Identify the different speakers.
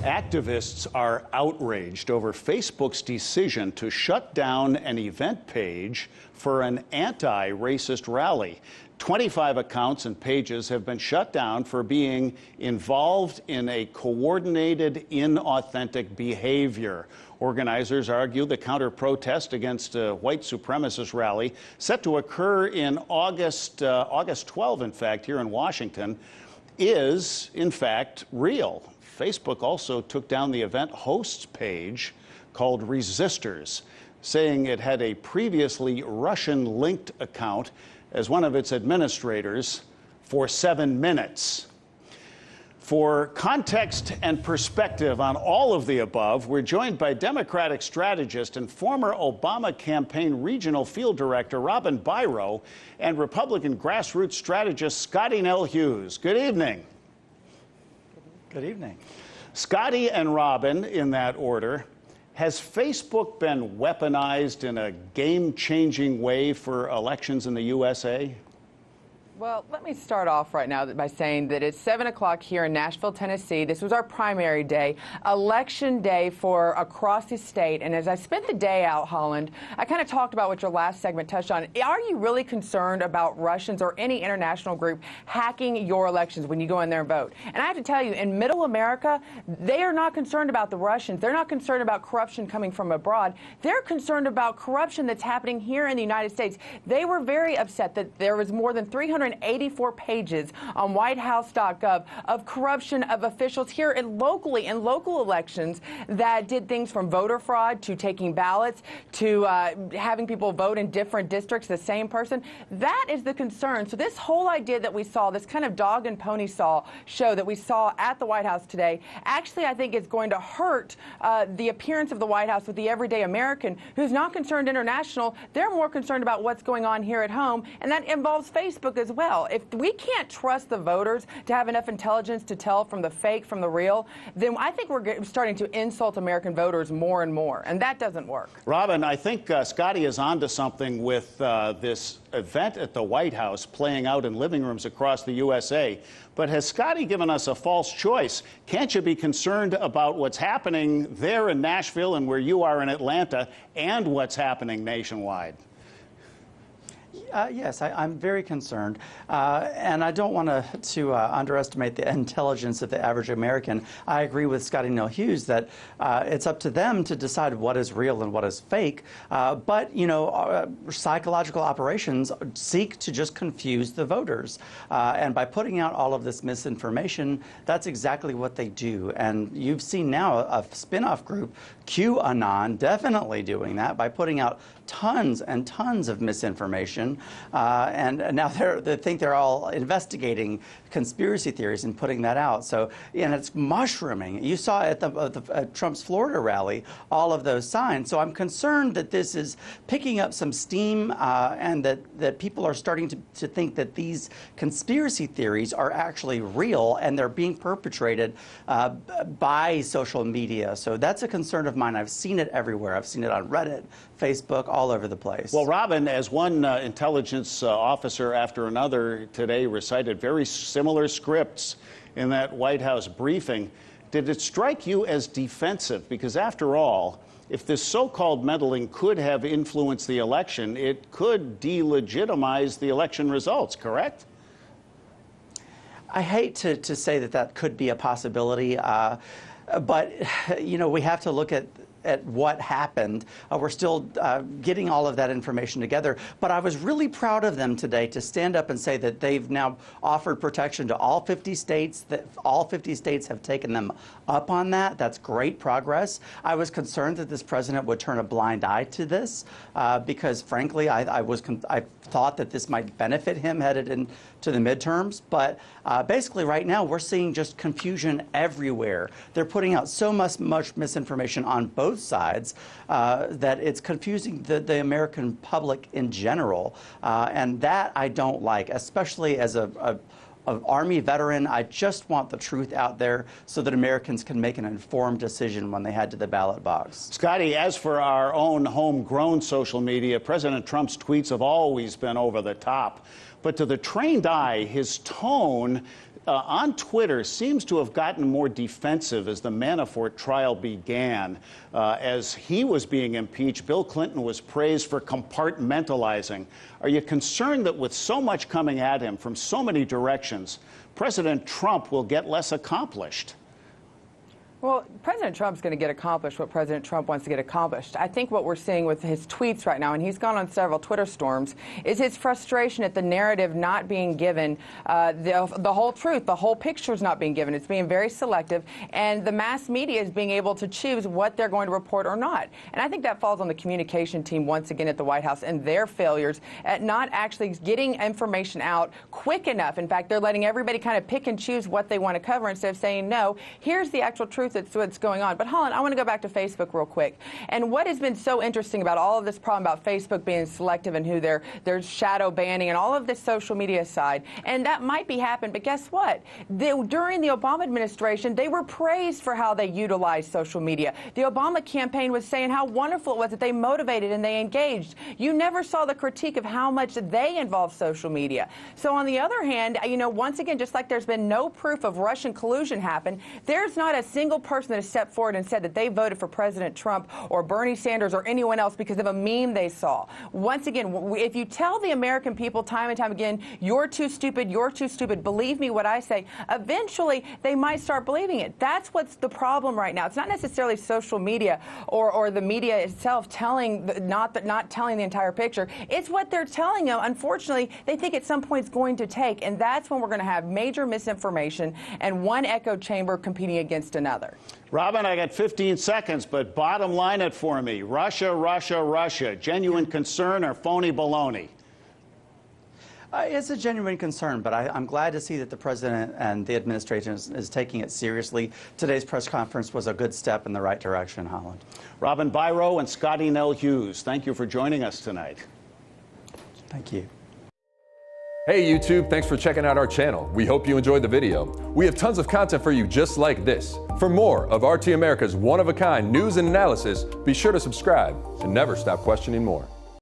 Speaker 1: Activists are outraged over Facebook's decision to shut down an event page for an anti-racist rally. 25 accounts and pages have been shut down for being involved in a coordinated, inauthentic behavior. Organizers argue the counter-protest against a white supremacist rally set to occur in August 12, in fact, here in Washington, is, in fact, real. Facebook also took down the event hosts page called Resistors, saying it had a previously Russian-linked account as one of its administrators for 7 minutes. For context and perspective on all of the above, we're joined by Democratic strategist and former Obama campaign regional field director Robin Biro and Republican grassroots strategist Scotty Nell Hughes. Good evening.
Speaker 2: Good evening.
Speaker 1: Scotty and Robin, in that order. Has Facebook been weaponized in a game-changing way for elections in the USA?
Speaker 3: Well, let me start off right now by saying that it's 7 o'clock here in Nashville, Tennessee. This was our primary day, election day for across the state. And as I spent the day out, Holland, I kind of talked about what your last segment touched on. Are you really concerned about Russians or any international group hacking your elections when you go in there and vote? And I have to tell you, in middle America, they are not concerned about the Russians. They're not concerned about corruption coming from abroad. They're concerned about corruption that's happening here in the United States. They were very upset that there was more than 384 pages on whitehouse.gov of corruption of officials here in local elections that did things from voter fraud to taking ballots to having people vote in different districts, the same person. That is the concern. So this whole idea that we saw, this kind of dog and pony show that we saw at the White House today, actually I think is going to hurt the appearance of the White House with the everyday American who's not concerned international. They're more concerned about what's going on here at home, and that involves Facebook as well. If we can't trust the voters to have enough intelligence to tell from the fake from the real, then I think we're starting to insult American voters more and more, and that doesn't work.
Speaker 1: Robin, I think Scotty is onto something with this event at the White House playing out in living rooms across the USA. But has Scotty given us a false choice? Can't you be concerned about what's happening there in Nashville and where you are in Atlanta and what's happening nationwide?
Speaker 2: Yes, I'm very concerned, and I don't want to underestimate the intelligence of the average American. I agree with Scotty Nell Hughes that it's up to them to decide what is real and what is fake, but, you know, psychological operations seek to just confuse the voters, and by putting out all of this misinformation, that's exactly what they do. And you've seen now a spin-off group, QAnon, definitely doing that by putting out tons and tons of misinformation, and now they think they're all investigating conspiracy theories and putting that out. So, and it's mushrooming. You saw at Trump's Florida rally all of those signs. So I'm concerned that this is picking up some steam, and that people are starting to think that these conspiracy theories are actually real and they're being perpetrated by social media. So that's a concern of mine. I've seen it everywhere. I've seen it on Reddit, Facebook, all over the place.
Speaker 1: Well, Robin, as one intelligence officer after another today recited very similar scripts in that White House briefing, did it strike you as defensive? Because after all, if this so-called meddling could have influenced the election, it could delegitimize the election results, correct?
Speaker 2: I hate to say that could be a possibility, but, you know, we have to look at what happened. We're still getting all of that information together. But I was really proud of them today to stand up and say that they've now offered protection to all 50 states, that all 50 states have taken them up on that. That's great progress. I was concerned that this president would turn a blind eye to this because, frankly, I thought that this might benefit him headed into the midterms. But basically right now we're seeing just confusion everywhere. They're putting out so much misinformation on both sides that it's confusing the American public in general, and that I don't like, especially as a Army veteran. I just want the truth out there so that Americans can make an informed decision when they head to the ballot box.
Speaker 1: Scotty, as for our own homegrown social media, President Trump's tweets have always been over the top. But to the trained eye, his tone on Twitter seems to have gotten more defensive as the Manafort trial began. As he was being impeached, Bill Clinton was praised for compartmentalizing. Are you concerned that with so much coming at him from so many directions, President Trump will get less accomplished?
Speaker 3: Well, President Trump's going to get accomplished what President Trump wants to get accomplished. I think what we're seeing with his tweets right now, and he's gone on several Twitter storms, is his frustration at the narrative not being given, the whole truth, the whole picture is not being given. It's being very selective, and the mass media is being able to choose what they're going to report or not. And I think that falls on the communication team once again at the White House and their failures at not actually getting information out quick enough. In fact, they're letting everybody kind of pick and choose what they want to cover instead of saying, no, here's the actual truth. That's what's going on. But Holland, I want to go back to Facebook real quick. And what has been so interesting about all of this problem about Facebook being selective and who they're shadow banning and all of this social media side, and that might be happening, but guess what? During the Obama administration, they were praised for how they utilized social media. The Obama campaign was saying how wonderful it was that they motivated and they engaged. You never saw the critique of how much they involved social media. So on the other hand, you know, once again, just like there's been no proof of Russian collusion happen, there's not a single person that has stepped forward and said that they voted for President Trump or Bernie Sanders or anyone else because of a meme they saw. Once again, if you tell the American people time and time again, you're too stupid, believe me what I say, eventually they might start believing it. That's what's the problem right now. It's not necessarily social media or the media itself not telling the entire picture. It's what they're telling them. Unfortunately, they think at some point it's going to take, and that's when we're going to have major misinformation and one echo chamber competing against another.
Speaker 1: Robin, I got 15 seconds, but bottom line it for me. Russia, Russia, Russia. Genuine concern or phony baloney?
Speaker 2: It's a genuine concern, but I'm glad to see that the president and the administration is taking it seriously. Today's press conference was a good step in the right direction, Holland.
Speaker 1: Robin Byro and Scotty Nell Hughes, thank you for joining us tonight.
Speaker 2: Thank you.
Speaker 4: Hey YouTube, thanks for checking out our channel. We hope you enjoyed the video. We have tons of content for you just like this. For more of RT America's one-of-a-kind news and analysis, be sure to subscribe and never stop questioning more.